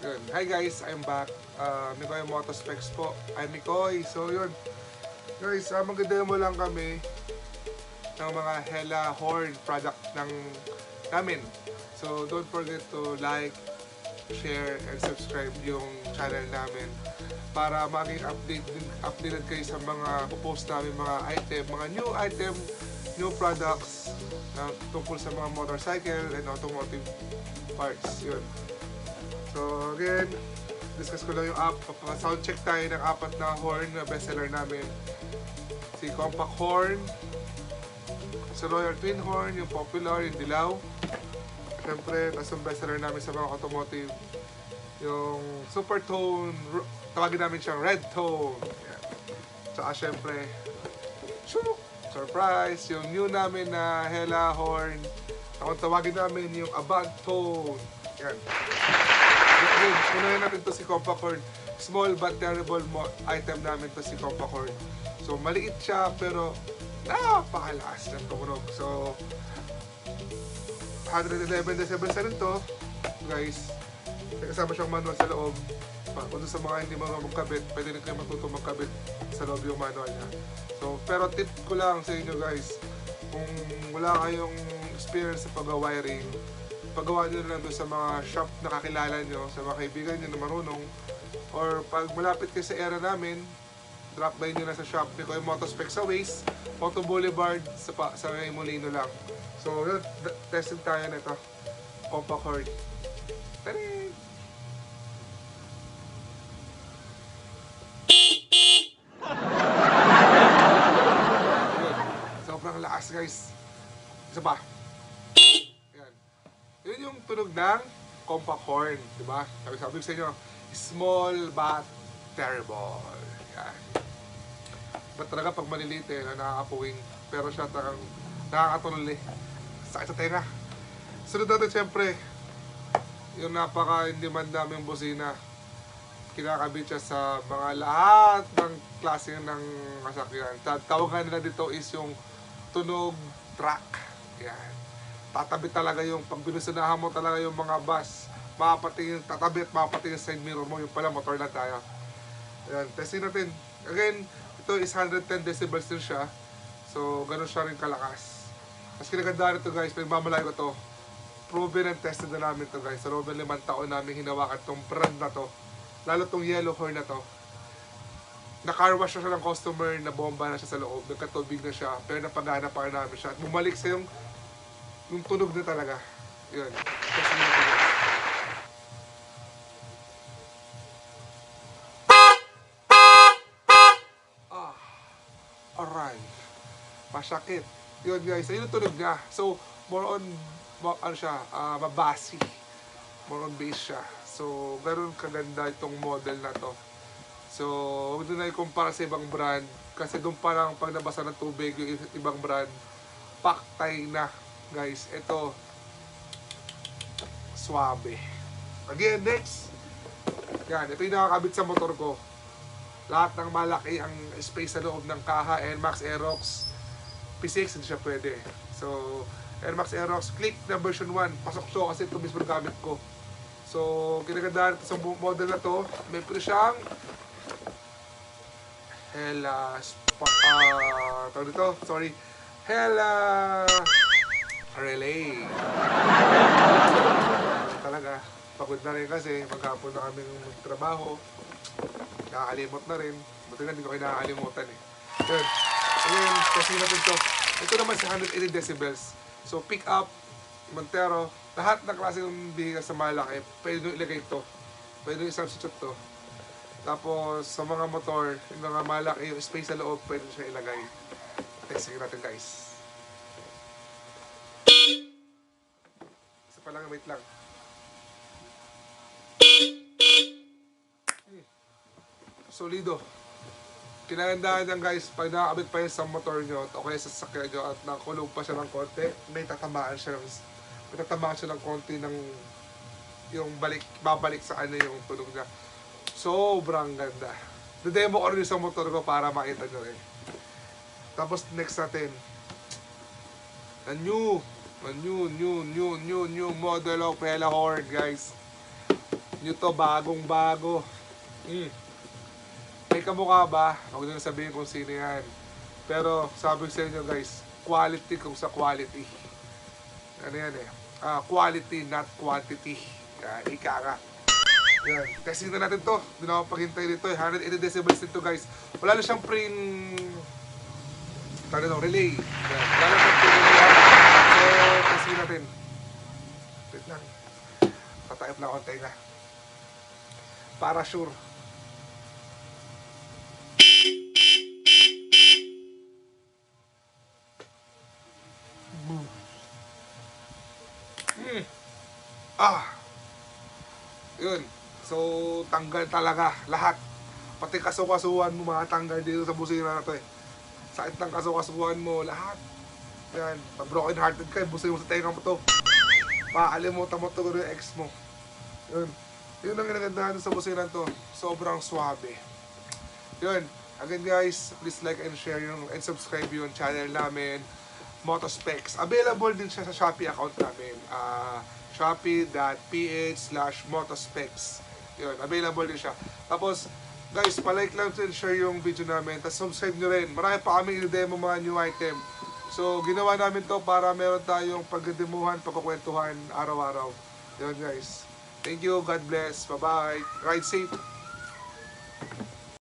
Yun. Hi guys, I'm back. Mikoy Motospecs po. I'm Mikoy. So yun. Guys, maganda mo lang kami ng mga Hella Horn product namin. So don't forget to like, share, and subscribe yung channel namin para maging updated kayo sa mga post namin, mga item, mga new item, new products na tungkol sa mga motorcycle and automotive parts. Yun. So again, discuss ko lang yung app. Soundcheck tayo ng apat na horn na bestseller namin. Si Compact Horn, si Royal Twin Horn, yung popular, yung dilaw. Siyempre, tas yung bestseller namin sa mga automotive, yung Super Tone, tawagin namin siyang Red Tone. Yan. Tsaka siyempre, surprise, yung new namin na Hella Horn. Ang tawagin namin yung Abag Tone. Yan. Unahin natin to si Compact Horn. Small but terrible item namin to si Compact Horn. So maliit siya pero napakalakas ng tumunog. So 111 decibels na rin to, guys. Kasama siyang manual sa loob. Kung sa mga hindi marunong magkabit, pwede rin kayo matuto magkabit sa loob yung manual niya. So, pero tip ko lang sa inyo guys, kung wala kayong experience sa pag-wiring, pagawa nyo lang doon sa mga shop na kakilala nyo, sa mga kaibigan nyo na marunong, or pag malapit kayo sa area namin, drop by nyo na sa shop. Mikoy Motospecs sa Waze, Motoboulevard sa Molino lang. So yun, testing tayo na ito. Compact Horn. Tadee! Sobrang lakas guys. Isa pa. Yun yung tunog ng Compact Horn, di ba? Sabi ko sa inyo, small but terrible. Yan. Ba't talaga pag maliliit nakakapuwing. Pero siya talagang nakakatuloy. Sakit sa tenga. Sunod natin siyempre, yung hindi man daming busina. Kinakabit siya sa mga lahat ng klase ng kasakyan. Tawagan nila dito is yung tunog track. Yan. Tatabi talaga yung, pag binusinahan mo talaga yung mga bus, mapapatingin, tatabi at mapapatingin side mirror mo, yung pala motor na tayo. Ayan, testing natin. Again, ito is 110 decibels din siya. So, ganun siya rin kalakas. Mas kinagandaan ito guys, pinagmamalayo ko to. Proven and tested na namin to guys. Sa loob ng 5 taon namin hinawakan tong brand na to. Lalo tong yellow horn na to. Na-carwash na siya ng customer, na bomba na siya sa loob, nagkatubig na siya, pero napagana pa namin siya. At bumalik sa yung tunog na talaga. Yun. Testing natin guys. Alright. Masakit. Yun guys, ayun yung tunog niya. So, more on, mabasi. More on bass siya. So, ganoon kaganda itong model na to. So, huwag na i-compare sa ibang brand. Kasi doon parang pag nabasa ng tubig yung ibang brand, paktay na. Guys, ito, suabe. Again, next. Yan, ito yung nakakabit sa motor ko. Lahat ng malaki ang space sa loob ng kaha, NMAX Aerox P6, hindi siya pwede. So, NMAX Aerox Click na version 1, pasok siya kasi ito mismo gamit ko. So, kinagandaan ito sa model na to, may pre siyang Hella Relay. Talaga, pagod na rin kasi maghapon na kami magtrabaho. Nakakalimot na rin. Buti na, hindi ko kayo nakakalimutan eh. Yun. Again, testing natin to. Ito naman sa 180 decibels. So, pick up, Montero, lahat ng klase ng bihigas sa malaki, pwede nyo ilagay ito. Pwede nyo i-substitute to. Tapos, sa mga motor, yung mga malaki, yung space sa loob, pwede nyo siya ilagay. Testing natin guys. Isa pa lang, wait lang. Solido. Kinagandaan yan guys, pag nakakabit pa yun sa motor nyo o kaya sa sasakyan nyo at nakulog pa siya ng konti, may tatamaan siya ng konti ng yung babalik sa yung tunog niya. Sobrang ganda. Demo ko rin sa motor ko para makita nyo rin. Tapos next natin, a new model of Hella Horn guys. nyo to, bagong-bago. May kamukha ba? Huwag nyo na sabihin kung sino yan. Pero sabi ko sa inyo guys, quality kung sa quality. Ano yan eh? Quality, not quantity. Ika nga. Yan. Testing na natin to. Hindi na ako paghintay dito. 180 decibels dito guys. Wala na siyang relay. Yan. Wala na siyang relay. So, testing natin. Wait lang. Tatayap lang akong tenga. Para sure. Yun. So, tanggal talaga. Lahat. Pati kasukasuan mo, tanggal dito sa busina na to eh. Sakit ng kasukasuan mo, lahat. Yan. Pag broken hearted ka, busina mo sa tenga mo to. Paalimutan mo to kung yung ex mo. Yun. Yun ang ginagandahan sa busina to. Sobrang swabe. Yun. Again guys, please like and share and subscribe yung channel namin. Motospecs. Available din siya sa Shopee account namin. Shopee.ph/Motospecs. Yun, available din siya. Tapos, guys, palike lang and share yung video namin. Tapos subscribe nyo rin. Marami pa kami i-demo mga new item. So, ginawa namin to para meron tayong pagdedemuhan, pagkukwentuhan araw-araw. Yun guys. Thank you. God bless. Bye-bye. Ride safe.